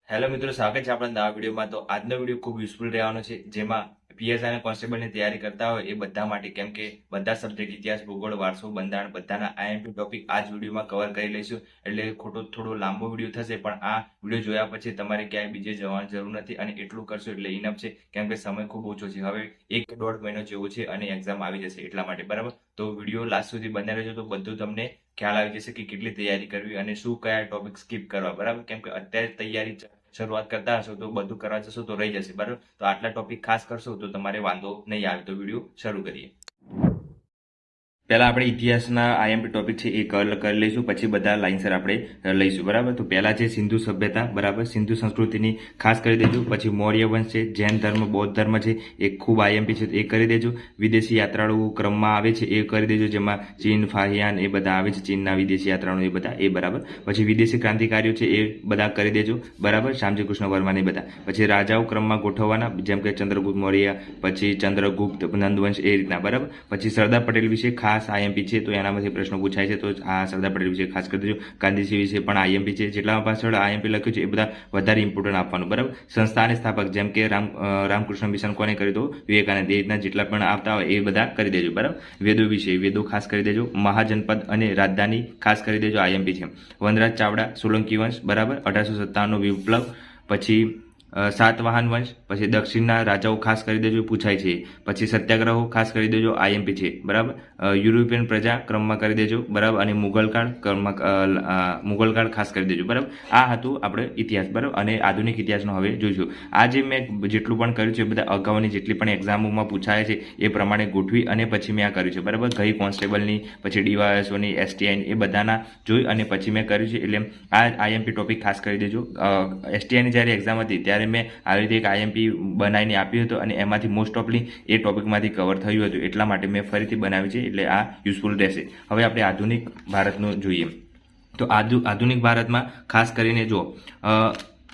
Hello મિત્રો, સ્વાગત છે આપણા નવા વિડીયોમાં. તો આજનો વિડીયો ખૂબ યુઝફુલ રહેવાનો છે, જેમાં પીએસઆઈ અને કોન્સ્ટેબલની તૈયારી કરતા હોય એ બધા માટે, કેમ કે બધા સબ્જેક્ટ ઇતિહાસ, ભૂગોળ, વારસો, બંધારણ બધાના આઈએમપી ટોપિક આ જ વિડીયોમાં કવર કરી લઈશું. એટલે થોડો લાંબો વિડીયો થશે, પણ આ વિડીયો જોયા પછી તમારે ક્યાંય બીજે જવાની જરૂર નથી અને એટલું કરશો એટલે ઇનફ છે, કેમ કે સમય ખૂબ ઓછો છે. હવે 1 કે 1.5 મહિનો જેવો છે અને એક્ઝામ આવી જશે એટલા માટે, બરાબર. તો વિડીયો લાસ્ટ સુધી બને રહેજો તો બધું તમને ખ્યાલ આવી જશે કે કેટલી તૈયારી કરવી અને શું કયા ટોપિક સ્કીપ કરવા, બરાબર. કેમ કે અત્યારે તૈયારી શરૂઆત કરતા હશો તો બધું કરવા જશો તો રહી જશે, બરાબર. તો આટલા ટોપિક ખાસ કરશો તો તમારે વાંધો નહીં આવે. તો વિડીયો શરૂ કરીએ. પહેલા આપણે ઇતિહાસના આઈએમપી ટોપિક છે એ કવર કરી લઈશું, પછી બધા લાઇનસર આપણે લઈશું, બરાબર. તો પહેલા છે સિંધુ સભ્યતા, બરાબર. સિંધુ સંસ્કૃતિની ખાસ કરી દેજો. પછી મૌર્ય વંશ છે, જૈન ધર્મ, બૌદ્ધ ધર્મ છે, એ ખૂબ આઈએમપી છે એ કરી દેજો. વિદેશી યાત્રાળુ ક્રમમાં આવે છે એ કરી દેજો, જેમાં ચીન, ફાહિયાન એ બધા આવે છે, ચીનના વિદેશી યાત્રાળુ એ બધા, એ બરાબર. પછી વિદેશી ક્રાંતિકારીઓ છે એ બધા કરી દેજો, બરાબર. શ્યામજી કૃષ્ણ વર્મા એ બધા. પછી રાજાઓ ક્રમમાં ગોઠવવાના, જેમ કે ચંદ્રગુપ્ત મૌર્ય, પછી ચંદ્રગુપ્ત નંદવંશ, એ રીતના, બરાબર. પછી સરદાર પટેલ વિશે ખાસ આઈએમપી છે, તો એનામાંથી પ્રશ્નો પૂછાય છે, તો આ સરદાર પટેલ વિશે ખાસ કરી દેજો. ગાંધીજી વિશે પણ આઈએમપી છે. જેટલા પાછળ આઈએમપી લખ્યું છે એ બધા વધારે ઇમ્પોર્ટન્ટ આપવાનું, બરાબર. સંસ્થા અને સ્થાપક, જેમ કે રામકૃષ્ણ મિશન કોને કર્યું તો વિવેકાનંદ, એ રીતના જેટલા પણ આપતા હોય એ બધા કરી દેજો, બરાબર. વેદો વિશે, વેદો ખાસ કરી દેજો. મહાજનપદ અને રાજધાની ખાસ કરી દેજો, આઈએમપી છે. વનરાજ ચાવડા, સોલંકી વંશ, બરાબર. 1857 વિપ્લવ. પછી સાતવાહન વંશ, પછી દક્ષિણના રાજાઓ ખાસ કરી દેજો, પૂછાય છે. પછી સત્યાગ્રહો ખાસ કરી દેજો, આઈએમપી છે, બરાબર. યુરોપિયન પ્રજા ક્રમમાં કરી દેજો, બરાબર. અને મુગલકાળ ક્રમમાં, મુગલકાળ ખાસ કરી દેજો, બરાબર. આ હતું આપણે ઇતિહાસ, બરાબર. અને આધુનિક ઇતિહાસનો હવે જોઈશું. આ જે મેં જેટલું પણ કર્યું છે એ બધા અગાઉની જેટલી પણ એક્ઝામોમાં પૂછાય છે એ પ્રમાણે ગોઠવી અને પછી મેં આ કર્યું છે, બરાબર. ગઈ કોન્સ્ટેબલની, પછી ડીવાયએસઓની, એસટીઆઈની, એ બધાના જોઈ અને પછી મેં કર્યું છે. એટલે આ આઈએમપી ટોપિક ખાસ કરી દેજો. એસટીઆઈની જ્યારે એક્ઝામ હતી ત્યારે મેં આવી રીતે એક આઈએમપી બનાવીને આપ્યું હતું અને એમાંથી મોસ્ટ ઓફલી એ ટોપિકમાંથી કવર થયું હતું, એટલા માટે મેં ફરીથી બનાવ્યું છે. એટલે આ યુઝફુલ રહેશે. હવે આપણે આધુનિક ભારતનું જોઈએ. તો આધુનિક ભારતમાં ખાસ કરીને જો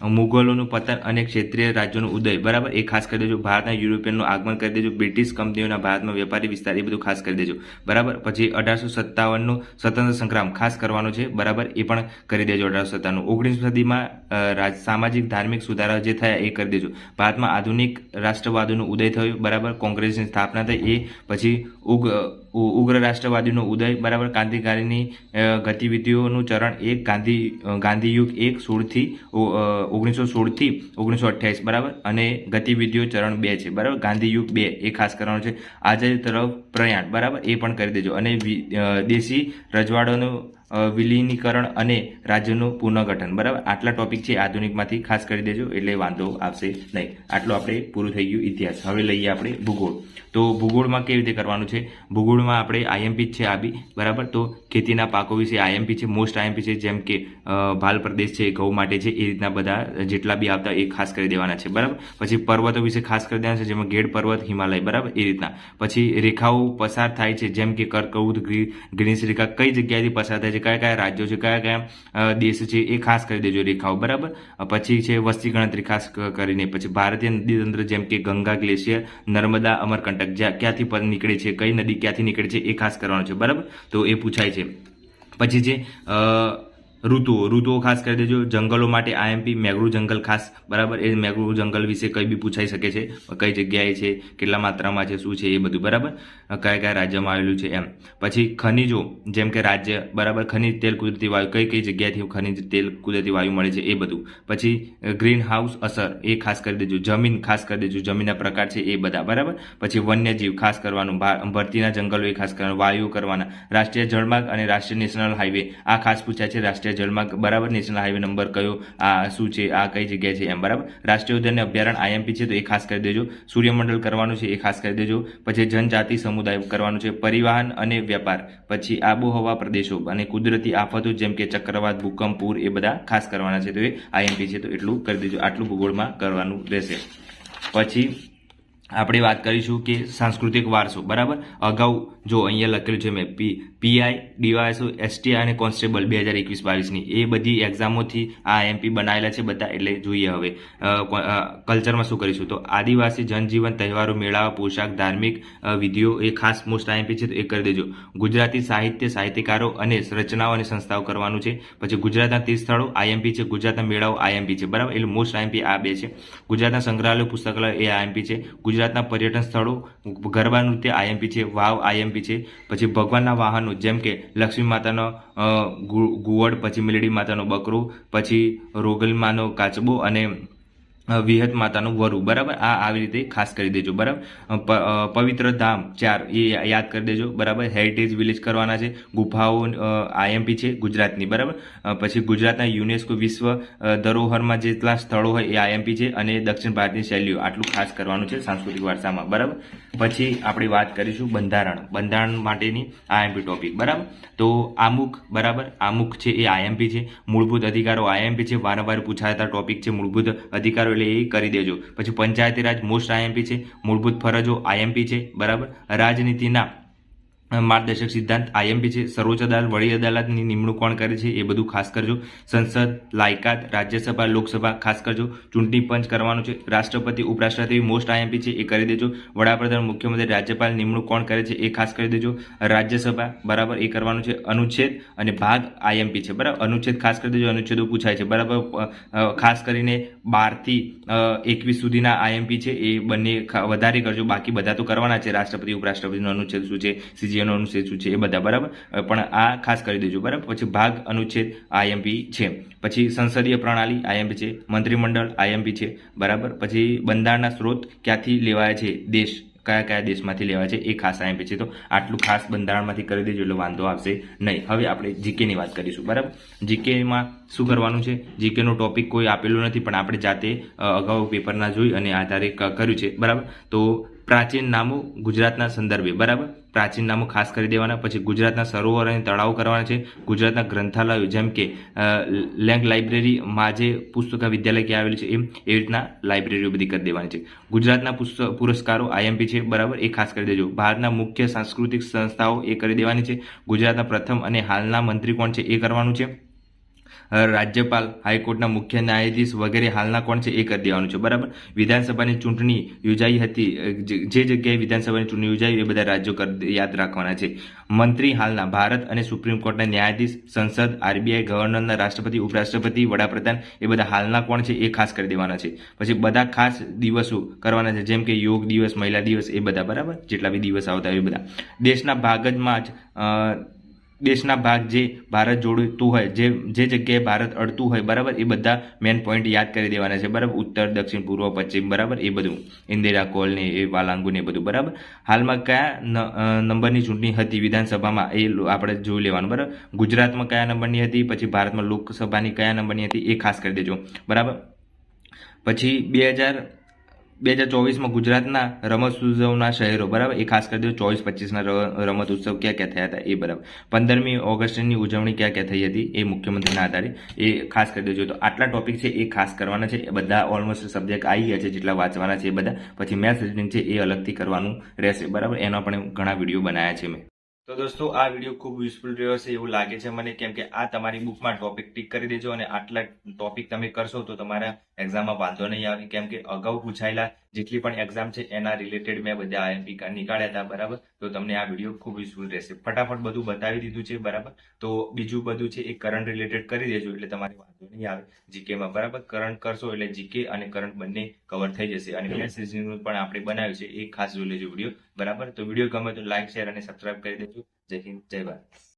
મુગલોનું પતન અને ક્ષેત્રીય રાજ્યોનો ઉદય, બરાબર, એ ખાસ કરી દેજો. ભારતના યુરોપિયનનું આગમન કરી દેજો. બ્રિટિશ કંપનીઓના ભારતમાં વેપારી વિસ્તાર, એ બધું ખાસ કરી દેજો, બરાબર. પછી 1857નું સ્વતંત્ર સંગ્રામ ખાસ કરવાનો છે, બરાબર, એ પણ કરી દેજો. 1857, 19મી સદીમાં સામાજિક ધાર્મિક સુધારા જે થયા એ કરી દેજો. ભારતમાં આધુનિક રાષ્ટ્રવાદીનો ઉદય થયો, બરાબર. કોંગ્રેસની સ્થાપના થઈ, એ પછી ઉગ્ર રાષ્ટ્રવાદીનો ઉદય, બરાબર. ક્રાંતિકારીની ગતિવિધિઓનું ચરણ 1, ગાંધીયુગ 1, 1916 થી 1928, બરાબર. અને ગતિવિધિઓ ચરણ 2 છે, બરાબર. ગાંધીયુગ 2 એ ખાસ કરવાનું છે. આઝાદી તરફ પ્રયાણ, બરાબર, એ પણ કરી દેજો. અને દેશી રજવાડોનું વિલીનીકરણ અને રાજ્યનું પુનઃગઠન, બરાબર. આટલા ટોપિક છે આધુનિકમાંથી ખાસ કરી દેજો, એટલે વાંધો આવશે નહીં. આટલું આપણે પૂરું થઈ ગયું ઇતિહાસ. હવે લઈએ આપણે ભૂગોળ. તો ભૂગોળમાં કેવી રીતે કરવાનું છે? ભૂગોળમાં આપણે આઈએમપી છે આ બી, બરાબર. તો ખેતીના પાકો વિશે આઈએમપી છે, મોસ્ટ આઈએમપી છે, જેમ કે ભાલ પ્રદેશ છે, ઘઉં માટે છે, એ રીતના બધા જેટલા બી આવતા એ ખાસ કરી દેવાના છે, બરાબર. પછી પર્વતો વિશે ખાસ કરી દેવાના છે, જેમાં ગેડ પર્વત, હિમાલય, બરાબર, એ રીતના. પછી રેખાઓ પસાર થાય છે, જેમ કે કર્કવૃત, ગ્રીનિશ રેખા કઈ જગ્યાએથી પસાર થાય છે, કયા કયા રાજ્યો છે, કયા કયા દેશ છે, એ ખાસ કરી દેજો રેખાઓ, બરાબર. પછી છે વસ્તી ગણતરી ખાસ કરીને. પછી ભારતીય નદી તંત્ર, જેમ કે ગંગા, ગ્લેશિયર, નર્મદા, અમરકંટક, ક્યાંથી પર નીકળે છે, કઈ નદી ક્યાંથી નીકળે છે, એ ખાસ કરવાનું છે, બરાબર. તો એ પૂછાય છે. પછી છે ઋતુઓ ખાસ કરી દેજો. જંગલો માટે આઈએમપી મેંગ્રુવ જંગલ ખાસ, બરાબર. એ મેંગ્રુવ જંગલ વિશે કંઈ બી પૂછાઈ શકે છે, કઈ જગ્યાએ છે, કેટલા માત્રામાં છે, શું છે, એ બધું, બરાબર. કયા કયા રાજ્યમાં આવેલું છે એમ. પછી ખનિજો, જેમ કે રાજ્ય, બરાબર. ખનિજ તેલ, કુદરતી વાયુ, કઈ કઈ જગ્યાએથી ખનિજ તેલ, કુદરતી વાયુ મળે છે, એ બધું. પછી ગ્રીન હાઉસ અસર, એ ખાસ કરી દેજો. જમીન ખાસ કરી દેજો, જમીનના પ્રકાર છે એ બધા, બરાબર. પછી વન્યજીવ ખાસ કરવાનું. ભરતીના જંગલો એ ખાસ કરવાનું. વાયુ કરવાના. રાષ્ટ્રીય જળમાર્ગ અને રાષ્ટ્રીય નેશનલ હાઈવે, આ ખાસ પૂછાય છે. રાષ્ટ્રીય જળમાર્ગ, બરાબર. નેશનલ હાઈવે નંબર કયો, આ શું છે, આ કઈ જગ્યાએ છે, એમ, બરાબર. રાષ્ટ્રીય ઉદ્યાન અને અભયારણ્ય આઈએમપી છે, તો એ ખાસ કરી દેજો. સૂર્યમંડળ કરવાનું છે, એ ખાસ કરી દેજો. પછી જનજાતિ સમુદાય કરવાનું છે. પરિવહન અને વેપાર. પછી આબોહવા પ્રદેશો અને કુદરતી આફતો, જેમ કે ચક્રવાત, ભૂકંપ, પૂર, એ બધા ખાસ કરવાના છે, તો એ આઈએમપી છે, તો એટલું કરી દેજો. આટલું ભૂગોળમાં કરવાનું રહેશે. પછી આપણે વાત કરીશું કે સાંસ્કૃતિક વારસો, બરાબર. અગાઉ જો અહીંયા લખેલું છે મેં પીઆઈ, ડીવાયએસઓ, એસટી અને કોન્સ્ટેબલ 2021-22ની એ બધી એક્ઝામોથી આ આઈએમપી બનાવેલા છે બધા. એટલે જોઈએ હવે કલ્ચરમાં શું કરીશું. તો આદિવાસી જનજીવન, તહેવારો, મેળાઓ, પોશાક, ધાર્મિક વિધિઓ એ ખાસ મોસ્ટ આઈએમપી છે, તો એ કરી દેજો. ગુજરાતી સાહિત્ય, સાહિત્યકારો અને રચનાઓ અને સંસ્થાઓ કરવાનું છે. પછી ગુજરાતના 30 સ્થળો આઈએમપી છે, ગુજરાતના મેળાઓ આઈએમપી છે, બરાબર. એટલે મોસ્ટ આઈએમપી આ બે છે. ગુજરાતના સંગ્રહાલયો, પુસ્તકાલય એ આઈએમપી છે. ગુજરાતના પર્યટન સ્થળો, ગરબા નૃત્ય આઈએમપી છે, વાવ આઈએમપી છે. પછી ભગવાનના વાહનો જેમ કે લક્ષ્મી માતાનો ગુવડ, પછી મેલડી માતાનો બકરો, પછી રોગલમાનો કાચબો અને વિહત માતાનું વરુ, બરાબર. આ આવી રીતે ખાસ કરી દેજો, બરાબર. પવિત્ર ધામ 4 એ યાદ કરી દેજો, બરાબર. હેરિટેજ વિલેજ કરવાના છે. ગુફાઓ આઈએમપી છે ગુજરાતની, બરાબર. પછી ગુજરાતના યુનેસ્કો વિશ્વ ધરોહરમાં જેટલા સ્થળો હોય એ આઈએમપી છે. અને દક્ષિણ ભારતીય શૈલીઓ આટલું ખાસ કરવાનું છે સાંસ્કૃતિક વારસામાં, બરાબર. પછી આપણે વાત કરીશું બંધારણ માટેની આઈએમપી ટોપિક, બરાબર. તો આમુખ, બરાબર. આમુખ છે એ આઈએમપી છે. મૂળભૂત અધિકારો આઈએમપી છે, વારંવાર પૂછાતા ટોપિક છે મૂળભૂત અધિકારો, એટલે એ કરી દેજો. પછી પંચાયતી રાજ મોસ્ટ આઈએમપી છે. મૂળભૂત ફરજો આઈએમપી છે, બરાબર. રાજનીતિના માર્ગદર્શક સિદ્ધાંત આઈએમપી છે. સર્વોચ્ચ અદાલત, વડી અદાલતની નિમણૂક કોણ કરે છે એ બધું ખાસ કરજો. સંસદ, લાયકાત, રાજ્યસભા, લોકસભા ખાસ કરજો. ચૂંટણી પંચ કરવાનું છે. રાષ્ટ્રપતિ, ઉપરાષ્ટ્રપતિ મોસ્ટ આઈએમપી છે, એ કરી દેજો. વડાપ્રધાન, મુખ્યમંત્રી, રાજ્યપાલ નિમણૂક કોણ કરે છે એ ખાસ કરી દેજો. રાજ્યસભા, બરાબર, એ કરવાનું છે. અનુચ્છેદ અને ભાગ આઈએમપી છે, બરાબર. અનુચ્છેદ ખાસ કરી દેજો. અનુચ્છેદો પૂછાય છે, બરાબર. ખાસ કરીને 12 થી 21 સુધીના આઈએમપી છે એ બંને વધારે કરજો. બાકી બધા તો કરવાના છે. રાષ્ટ્રપતિ, ઉપરાષ્ટ્રપતિનો અનુચ્છેદ શું છે, સીજીએનો અનુચ્છેદ શું છે, એ બધા, બરાબર. પણ આ ખાસ કરી દેજો, બરાબર. પછી ભાગ અનુચ્છેદ આઈએમપી છે. પછી સંસદીય પ્રણાલી આઈએમપી છે. મંત્રીમંડળ આઈએમપી છે, બરાબર. પછી બંધારણના સ્ત્રોત ક્યાંથી લેવાયા છે, દેશ કયા કયા દેશમાંથી લેવાય છે એ ખાસ આઈએમપી છે. તો આટલું ખાસ બંધારણમાંથી કરી દેજો એટલે વાંધો આવશે નહીં. હવે આપણે જીકેની વાત કરીશું, બરાબર. જીકેમાં શું કરવાનું છે. જીકેનો ટોપિક કોઈ આપેલું નથી, પણ આપણે જાતે અગાઉ પેપરના જોઈ અને આધારે કર્યું છે, બરાબર. તો પ્રાચીન નામો ગુજરાતના સંદર્ભે, બરાબર. પ્રાચીન નામો ખાસ કરી દેવાના. પછી ગુજરાતના સરોવર અને તળાવો કરવાના છે. ગુજરાતના ગ્રંથાલયો જેમ કે લેંગ લાઇબ્રેરીમાં જે પુસ્તક વિદ્યાલય ક્યાં આવેલું છે એવી રીતના લાઇબ્રેરીઓ બધી કરી દેવાની છે. ગુજરાતના પુરસ્કારો આઈએમપી છે, બરાબર, એ ખાસ કરી દેજો. ભારતના મુખ્ય સાંસ્કૃતિક સંસ્થાઓ એ કરી દેવાની છે. ગુજરાતના પ્રથમ અને હાલના મંત્રી કોણ છે એ કરવાનું છે. રાજ્યપાલ, હાઈકોર્ટના મુખ્ય ન્યાયાધીશ વગેરે હાલના કોણ છે એ કરી દેવાનું છે, બરાબર. વિધાનસભાની ચૂંટણી યોજાઈ હતી, જે જગ્યાએ વિધાનસભાની ચૂંટણી યોજાઈ એ બધા રાજ્યો યાદ રાખવાના છે. મંત્રી હાલના ભારત અને સુપ્રીમ કોર્ટના ન્યાયાધીશ, સંસદ, આરબીઆઈ, ગવર્નરના, રાષ્ટ્રપતિ, ઉપરાષ્ટ્રપતિ, વડાપ્રધાન એ બધા હાલના કોણ છે એ ખાસ કરી દેવાના છે. પછી બધા ખાસ દિવસો કરવાના છે જેમ કે યોગ દિવસ, મહિલા દિવસ, એ બધા, બરાબર. જેટલા બી દિવસ આવતા એ બધા. દેશના ભાગમાં જ દેશના ભાગ જે ભારત જોડતું હોય, જે જગ્યાએ ભારત અડતું હોય, બરાબર, એ બધા મેન પોઈન્ટ યાદ કરી દેવાના છે, બરાબર. ઉત્તર, દક્ષિણ, પૂર્વ, પશ્ચિમ, બરાબર, એ બધું. ઇન્દિરા કોલ ને એ વાલાંગુ ને એ બધું, બરાબર. હાલમાં કયા નંબરની ચૂંટણી હતી વિધાનસભામાં એ આપણે જોઈ લેવાનું, બરાબર. ગુજરાતમાં કયા નંબરની હતી, પછી ભારતમાં લોકસભાની કયા નંબરની હતી એ ખાસ કરી દેજો, બરાબર. પછી 2024માં ગુજરાતના રમત ઉત્સવના શહેરો, બરાબર, એ ખાસ કરી દેજો. 24-25ના રમત ઉત્સવ ક્યાં ક્યાં થયા હતા એ, બરાબર. 15મી ઓગસ્ટની ઉજવણી ક્યાં ક્યાં થઈ હતી એ મુખ્યમંત્રીના આધારે એ ખાસ કરી દેજો. તો આટલા ટોપિક છે એ ખાસ કરવાના છે. એ બધા ઓલમોસ્ટ સબ્જેક્ટ આવી ગયા છે જેટલા વાંચવાના છે એ બધા. પછી મેથ્સ રીઝનિંગ છે એ અલગથી કરવાનું રહેશે, બરાબર. એના પણ ઘણા વિડીયો બનાવ્યા છે મેં. તો દોસ્તો આ વિડીયો ખૂબ યુઝફુલ રહ્યો છે એવું લાગે છે મને, કેમ કે આ તમારી બુકમાં ટોપિક ટીક કરી દેજો અને આટલા ટોપિક તમે કરશો તો તમારા એક્ઝામમાં વાંધો નહીં આવે, કેમ કે અગાઉ પૂછાયેલા જેટલી પણ એક્ઝામ છે એના રિલેટેડ મેં બધા આઈએમપી નીકાળ્યા હતા, બરાબર. તો તમને આ વિડીયો ખૂબ યુઝફુલ રહેશે. ફટાફટ બધું બતાવી દીધું છે, બરાબર. તો બીજું બધું છે એ કરંટ રિલેટેડ કરી દેજો એટલે તમારે વાંધો નહીં આવે જીકેમાં, બરાબર. કરંટ કરશો એટલે જીકે અને કરંટ બંને કવર થઈ જશે. અને મેથ્સ રીઝનિંગનું પણ આપણે બનાવ્યું છે એ ખાસ જોઈ લેજો વિડીયો, બરાબર. તો વિડીયો ગમે તો લાઈક, શેર અને સબસ્ક્રાઇબ કરી દેજો. જય હિન્દ, જય ભારત.